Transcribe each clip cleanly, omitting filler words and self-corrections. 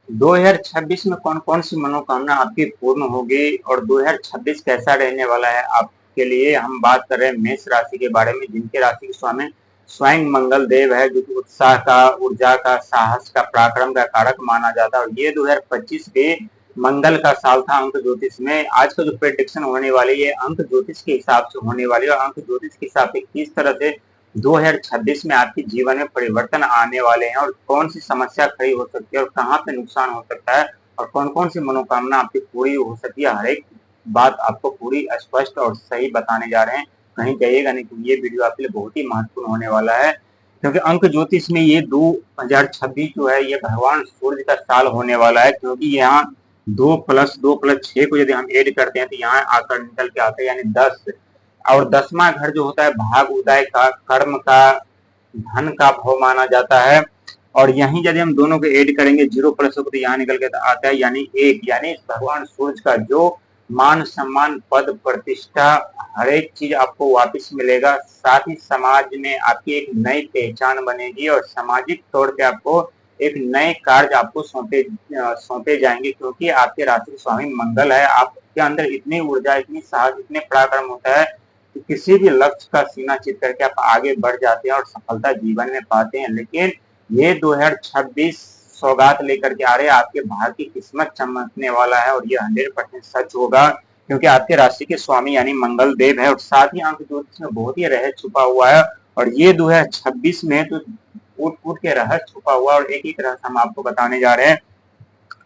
2026 में कौन कौन सी मनोकामना आपकी पूर्ण होगी और 2026 कैसा रहने वाला है आपके लिए। हम बात कर रहे हैं मेष राशि के बारे में, जिनके राशि के स्वामी स्वयं मंगल देव है, जो कि उत्साह का, ऊर्जा का, साहस का, पराक्रम का कारक माना जाता है। और ये 2025 के मंगल का साल था अंक ज्योतिष में। आज का जो प्रेडिक्शन होने वाली है अंक ज्योतिष के हिसाब से होने वाली है, और अंक ज्योतिष के हिसाब से किस तरह से 2026 में आपके जीवन में परिवर्तन आने वाले हैं और कौन सी समस्या खड़ी हो सकती है और कहाँ पे नुकसान हो सकता है और कौन कौन सी मनोकामना आपकी पूरी हो सकती है, हर एक बात आपको पूरी स्पष्ट और सही बताने जा रहे हैं। कहीं जाइएगा नहीं, क्योंकि ये वीडियो आपके लिए बहुत ही महत्वपूर्ण होने वाला है। क्योंकि अंक ज्योतिष में ये 2026 जो है ये भगवान सूर्य का साल होने वाला है, क्योंकि यहाँ 2+2+6 को यदि हम ऐड करते हैं तो यहाँ आकर निकल के आते हैं यानी 10। और 10वां घर जो होता है भाग उदय का, कर्म का, धन का भाव माना जाता है। और यहीं यदि हम दोनों को ऐड करेंगे 0+ तो यहाँ निकल के आता है यानी 1। यानी भगवान सूर्य का जो मान सम्मान, पद प्रतिष्ठा, हर एक चीज आपको वापस मिलेगा। साथ ही समाज में आपकी एक नई पहचान बनेगी और सामाजिक तौर पे आपको एक नए कार्य आपको सौंपे जाएंगे, क्योंकि आपके राशि स्वामी मंगल है। आपके अंदर इतनी ऊर्जा, इतनी साहस, इतने पराक्रम होता है कि किसी भी लक्ष्य का सीना चित करके आप आगे बढ़ जाते हैं और सफलता जीवन में पाते हैं। लेकिन ये 2026 सौगात लेकर के आ रहे हैं, आपके भाग्य की किस्मत चमकने वाला है और ये 100% सच होगा, क्योंकि आपके राशि के स्वामी यानी मंगल देव है। और साथ ही अंक ज्योतिष में बहुत ही रहस्य छुपा हुआ है और ये 2026 में तो कूट कूट के रहस्य छुपा हुआ है और एक एक रहस्य हम आपको बताने जा रहे हैं।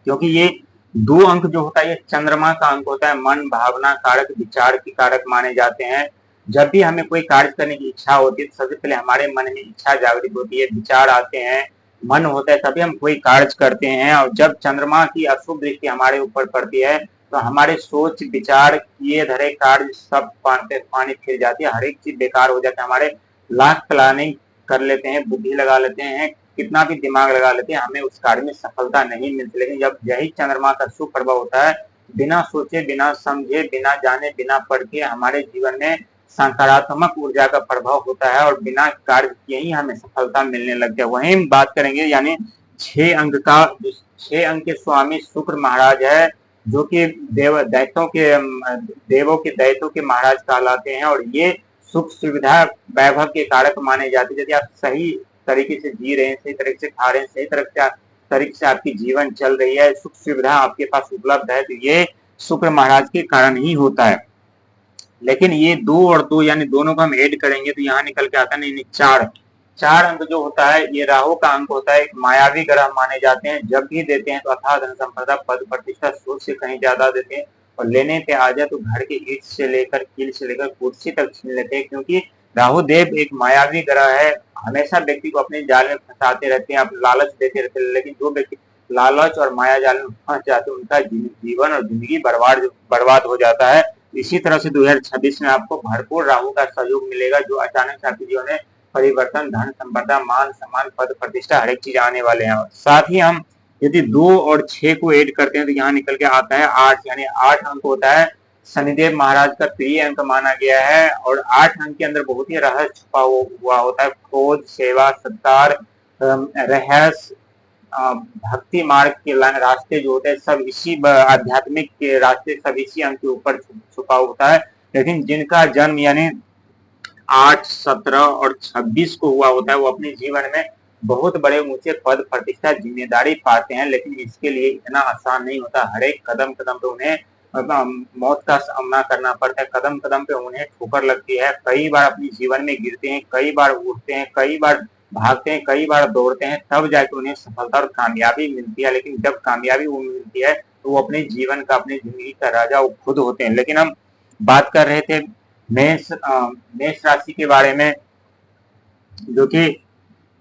क्योंकि ये 2 अंक जो होता है ये चंद्रमा का अंक होता है, मन, भावना कारक, विचार की कारक माने जाते हैं। जब भी हमें कोई कार्य करने की इच्छा होती है तो सबसे पहले हमारे मन में इच्छा जागृत होती है, विचार आते हैं, मन होता है, तभी हम कोई कार्य करते हैं। और जब चंद्रमा की अशुभ दृष्टि हमारे ऊपर पड़ती है तो हमारे सोच विचार किए धरे कार्य सब पानी फिर जाती है, हर एक चीज बेकार हो जाता है। हमारे लाख प्लानिंग कर लेते हैं, बुद्धि लगा लेते हैं, कितना भी दिमाग लगा लेते हैं, हमें उस कार्य में सफलता नहीं मिलती। लेकिन जब यही चंद्रमा का शुभ प्रभाव होता है, बिना सोचे, बिना समझे, बिना जाने, बिना पढ़ के हमारे जीवन में सकारात्मक ऊर्जा का प्रभाव होता है और बिना कार्य किए ही हमें सफलता मिलने लगती है। वहीं हम बात करेंगे यानी 6 अंक का, 6 अंक के स्वामी शुक्र महाराज है, जो कि देवों के दैत्यों के महाराज कहलाते हैं। और ये सुख सुविधा वैभव के कारक माने जाते हैं। यदि आप सही तरीके से जी रहे हैं, सही तरीके से खा रहे हैं, सही तरीके से आपकी जीवन चल रही है, सुख सुविधा आपके पास उपलब्ध है, तो ये शुक्र महाराज के कारण ही होता है। लेकिन ये 2 और 2 यानी दोनों को हम ऐड करेंगे तो यहाँ निकल के आता है नहीं 4 अंक जो होता है ये राहु का अंक होता है। एक मायावी ग्रह माने जाते हैं, जब भी देते हैं तो अथाह धन संपदा, पद प्रतिष्ठा सोच से कहीं ज्यादा देते हैं। और लेने पे आ जाए तो घर के ईट से लेकर कील से लेकर कुर्सी तक छीन लेते हैं, क्योंकि राहु देव एक मायावी ग्रह है। हमेशा व्यक्ति को अपने जाल में फंसाते रहते हैं, आप लालच देते रहते हैं। लेकिन जो व्यक्ति लालच और माया जाल में फंस जाते हैं उनका जीवन और जिंदगी बर्बाद हो जाता है। इसी तरह से 2026 में आपको भरपूर राहु का सहयोग मिलेगा, जो अचानक से आपके जीवन में परिवर्तन, धन संपदा, मान सम्मान, पद प्रतिष्ठा हर एक चीज आने वाले हैं। साथ ही हम यदि 2 और 6 को ऐड करते हैं तो यहाँ निकल के आता है 8। यानी 8 अंक होता है, शनिदेव महाराज का प्रिय अंक माना गया है। और 8 अंक के अंदर बहुत ही रहस्य छुपा हुआ होता है। खोज, सेवा, सत्कार, रहस्य, भक्ति मार्ग के रास्ते जो होते हैं सब इसी आध्यात्मिक के रास्ते सब इसी अंक के ऊपर छुपा होता है। लेकिन जिनका जन्म यानी 8, 17 और 26 को हुआ होता है वो अपने जीवन में बहुत बड़े ऊंचे पद प्रतिष्ठा जिम्मेदारी पाते हैं। लेकिन इसके लिए इतना आसान नहीं होता, हर एक कदम कदम पे उन्हें मौत का सामना करना पड़ता है, कदम कदम पे उन्हें ठोकर लगती है। कई बार अपने जीवन में गिरते हैं, कई बार उठते हैं, कई बार भागते हैं, कई बार दौड़ते हैं, तब जाके उन्हें सफलता और कामयाबी मिलती है। लेकिन जब कामयाबी वो मिलती है तो वो अपने जीवन का, अपनी जिंदगी का राजा वो खुद होते हैं। लेकिन हम बात कर रहे थे मेष राशि के बारे में, जो कि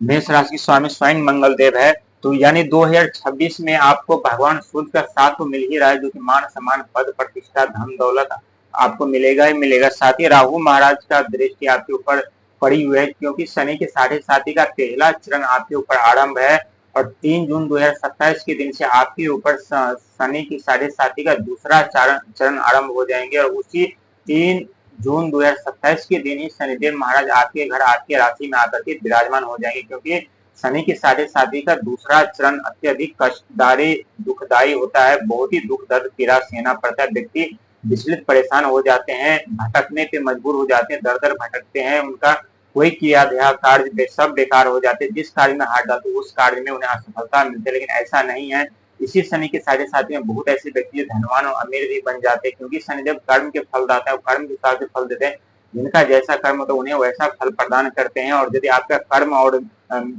मेष राशि के स्वामी स्वयं मंगल देव है। तो यानी 2026 में आपको भगवान सूर्य का साथ तो मिल ही रहा है, जो कि मान सम्मान, पद प्रतिष्ठा, धन दौलत आपको मिलेगा ही मिलेगा। साथ ही राहु महाराज का दृष्टि आपके ऊपर पड़ी हुई है, क्योंकि शनि के 7.5 का पहला चरण आपके ऊपर आरंभ है। और 3 जून 2027 के दिन से आपके ऊपर शनि की 7.5 का दूसरा चरण आरंभ हो जाएंगे। और उसी 3 जून 2027 के दिन ही शनिदेव महाराज आपके घर, आपके राशि में आकर के विराजमान हो जाएंगे, क्योंकि शनि की साढ़े साथी का दूसरा चरण अत्यधिक कष्टदायी दुखदायी होता है। बहुत ही दुख दर्द पीड़ा सहना पड़ता है। व्यक्ति विचलित परेशान हो जाते हैं, भटकने पे मजबूर हो जाते हैं, दर दर भटकते हैं। उनका कोई किया धया कार्य सब बेकार हो जाते हैं। जिस कार्य में हाथ डालते उस कार्य में उन्हें असफलता मिलती है, लेकिन ऐसा नहीं है। इसी शनि के साढ़े साथी में बहुत ऐसे व्यक्ति धनवान और अमीर भी बन जाते हैं, क्योंकि शनिदेव कर्म के फल दाता है, कर्म के हिसाब से फल देते हैं। जिनका जैसा कर्म होता है उन्हें वैसा फल प्रदान करते हैं। और यदि आपका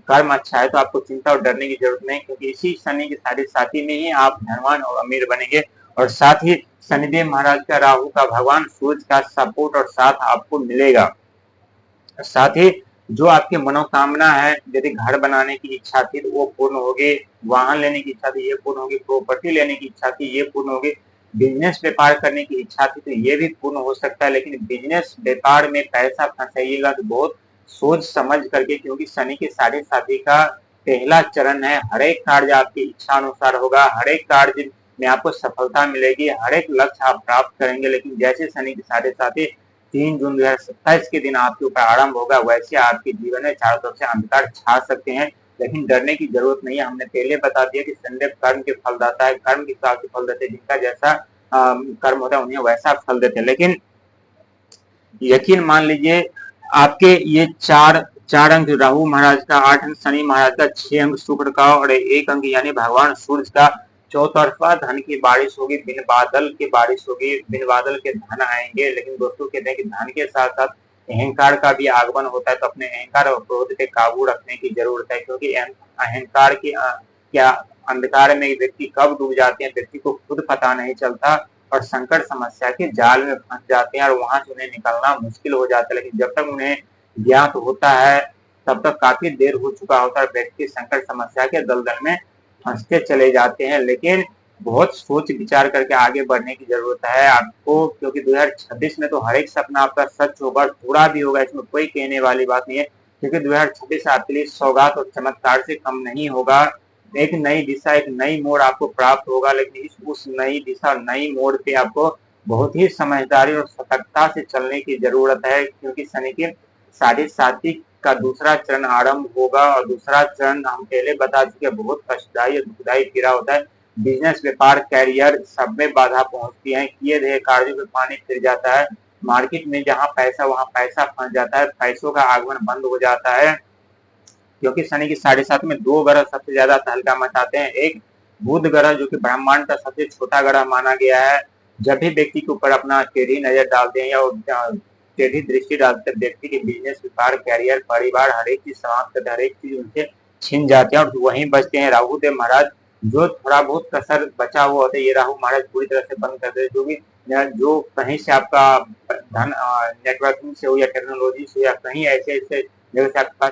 कर्म अच्छा है तो आपको चिंता और डरने की जरूरत नहीं, क्योंकि इसी शनि के साढ़े साथी में ही आप धनवान और अमीर बनेंगे। और साथ ही शनिदेव महाराज का, राहु का, भगवान सूर्य का सपोर्ट और साथ आपको मिलेगा। साथ ही जो आपकी मनोकामना है, यदि घर बनाने की इच्छा थी तो वो पूर्ण होगी, वाहन लेने की इच्छा थी ये पूर्ण होगी, प्रॉपर्टी लेने की इच्छा थी ये पूर्ण होगी, बिजनेस व्यापार करने की इच्छा थी तो ये भी पूर्ण हो सकता है। लेकिन बिजनेस व्यापार में पैसा फंसाइएगा तो बहुत सोच समझ करके, क्योंकि शनि के साढ़े साथी का पहला चरण है। हर एक कार्य आपकी इच्छा अनुसार होगा, हर एक कार्य में आपको सफलता मिलेगी, हर एक लक्ष्य आप प्राप्त करेंगे। लेकिन जैसे शनि के साढ़े साथी 3 जून 2027 के दिन आपके ऊपर आरंभ होगा, वैसे आपके जीवन में चारों तरफ से अंधकार छा सकते हैं। लेकिन डरने की जरूरत नहीं है। हमने पहले बता दिया कि शनिदेव कर्म के फल दाता है, कर्म के हिसाब से फल देते हैं। जिनका जैसा कर्म होता है उन्हें वैसा फल देते हैं। लेकिन यकीन मान लीजिए, आपके ये चार अंक राहु महाराज का, 8 अंक शनि महाराज का, 6 अंक शुक्र का और 1 अंक यानी भगवान सूर्य का, चौतरफा धन की बारिश होगी, बिन बादल की बारिश होगी, बिन बादल के धन आएंगे। लेकिन दोस्तों कहते हैं कि धन के साथ साथ अहंकार का भी आगमन होता है, तो अपने अहंकार और क्रोध पे काबू रखने की जरूरत है। क्योंकि अहंकार की क्या अंधकार में व्यक्ति कब डूब जाते हैं व्यक्ति को खुद पता नहीं चलता, और संकट समस्या के जाल में फंस जाते हैं और वहां से उन्हें निकलना मुश्किल हो जाता है। लेकिन जब तक उन्हें ज्ञात होता है तब तक काफी देर हो चुका होता है, व्यक्ति संकट समस्या के दलदल में फंसते चले जाते हैं। लेकिन बहुत सोच विचार करके आगे बढ़ने की जरूरत है आपको, क्योंकि 2026 में तो हर एक सपना आपका सच होगा, पूरा भी होगा, इसमें कोई कहने वाली बात नहीं है। क्योंकि 2026 आपके लिए सौगात और चमत्कार से कम नहीं होगा। एक नई दिशा, एक नई मोड़ आपको प्राप्त होगा। लेकिन उस नई दिशा, नई मोड़ पे आपको बहुत ही समझदारी और सतर्कता से चलने की जरूरत है, क्योंकि शनि के साढ़े साथी का दूसरा चरण आरंभ होगा। और दूसरा चरण हम पहले बता चुके, बहुत कष्टदायी और दुखदायी पीड़ा होता है। बिजनेस, व्यापार, कैरियर सब में बाधा पहुंचती है। किए गए कार्यों में पानी फिर जाता है। मार्केट में जहां पैसा वहां पैसा फंस जाता है, पैसों का आगमन बंद हो जाता है। क्योंकि शनि की साढ़े सात में 2 ग्रह सबसे ज्यादा तहलका मचाते हैं। एक बुध ग्रह जो कि ब्रह्मांड का सबसे छोटा ग्रह माना गया है। जब भी व्यक्ति के ऊपर अपना टेढ़ी नजर डालते हैं या टेढ़ी दृष्टि डालते हैं, व्यक्ति के बिजनेस, व्यापार, कैरियर, परिवार, हर एक चीज समाप्त करते हैं, हर एक चीज उनसे छिन जाते हैं और वहीं बचते हैं राहु देव महाराज। जो थोड़ा बहुत कसर बचा हुआ होता है ये राहु महाराज पूरी तरह से बंद कर देते, जो कहीं से आपका धन नेटवर्किंग से हो या टेक्नोलॉजी से हो या कहीं ऐसे ऐसे जगह से आपके पास